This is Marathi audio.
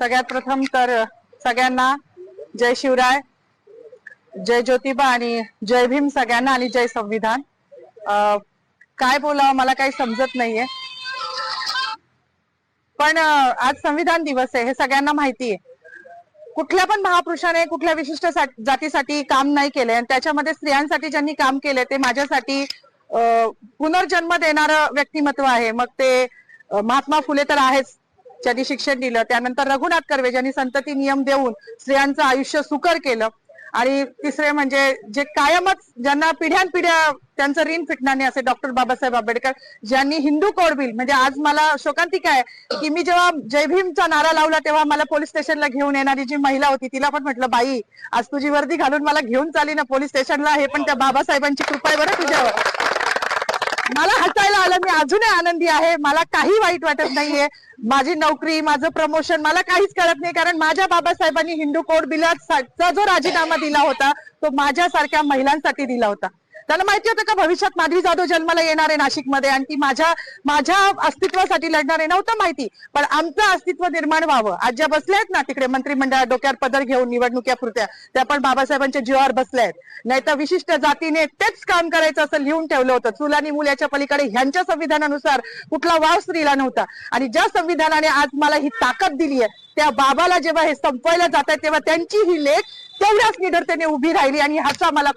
सगळ्यात प्रथम तर सगळ्यांना जय शिवराय, जय ज्योतिबा आणि जय भीम सगळ्यांना आणि जय संविधान. काय बोलावं मला काही समजत नाहीये, पण आज संविधान दिवस आहे हे सगळ्यांना माहिती आहे. कुठल्या पण महापुरुषाने कुठल्या विशिष्ट जातीसाठी काम नाही केले आणि त्याच्यामध्ये स्त्रियांसाठी ज्यांनी काम केले ते माझ्यासाठी पुनर्जन्म देणारं व्यक्तिमत्व आहे. मग ते महात्मा फुले तर आहेच, ज्यांनी शिक्षण दिलं. त्यानंतर रघुनाथ कर्वे ज्यांनी संतती नियम देऊन स्त्रियांचं आयुष्य सुकर केलं. आणि तिसरे म्हणजे जे कायमच ज्यांना पिढ्यानपिढ्या त्यांचं ऋण फिटणार नाही असे डॉक्टर बाबासाहेब आंबेडकर, ज्यांनी हिंदू कोड बिल म्हणजे आज मला शोकांतिका आहे की मी जेव्हा जय भीमचा नारा लावला तेव्हा मला पोलीस स्टेशनला घेऊन येणारी जी महिला होती तिला पण म्हटलं, बाई आज तुझी वर्दी घालून मला घेऊन चाली ना पोलीस स्टेशनला, हे पण त्या बाबासाहेबांची कृपा आहे बरं तुझ्यावर. मला हसायला आलं, मी अजूनही आनंदी आहे, मला काही वाईट वाटत नाहीये. माझी नोकरी, माझं प्रमोशन मला काहीच कळत नाही, कारण माझ्या बाबासाहेबांनी हिंदू कोड बिलाचा जो राजीनामा दिला होता तो माझ्यासारख्या महिलांसाठी दिला होता. त्याला माहिती होतं का भविष्यात माधवी जाधव जन्माला येणार आहे नाशिकमध्ये आणि ती माझ्या अस्तित्वासाठी लढणार आहे, नव्हतं माहिती. पण आमचं अस्तित्व निर्माण व्हावं, आज ज्या बसल्या आहेत ना तिकडे मंत्रिमंडळात डोक्यावर पदर घेऊन निवडणुक्या पुरत्या, त्या पण बाबासाहेबांच्या जीवावर बसल्या आहेत. नाही तर विशिष्ट जातीने तेच काम करायचं असं लिहून ठेवलं होतं. चूल आणि मूल याच्या पलीकडे ह्यांच्या संविधानानुसार कुठला वाव स्त्रीला नव्हता. आणि ज्या संविधानाने आज मला ही ताकद दिली आहे त्या बाबाला जेव्हा हे संपवायला जात आहे तेव्हा त्यांची ही लेख तेवढ्याच निडरतेने उभी राहिली आणि ह्याचा मला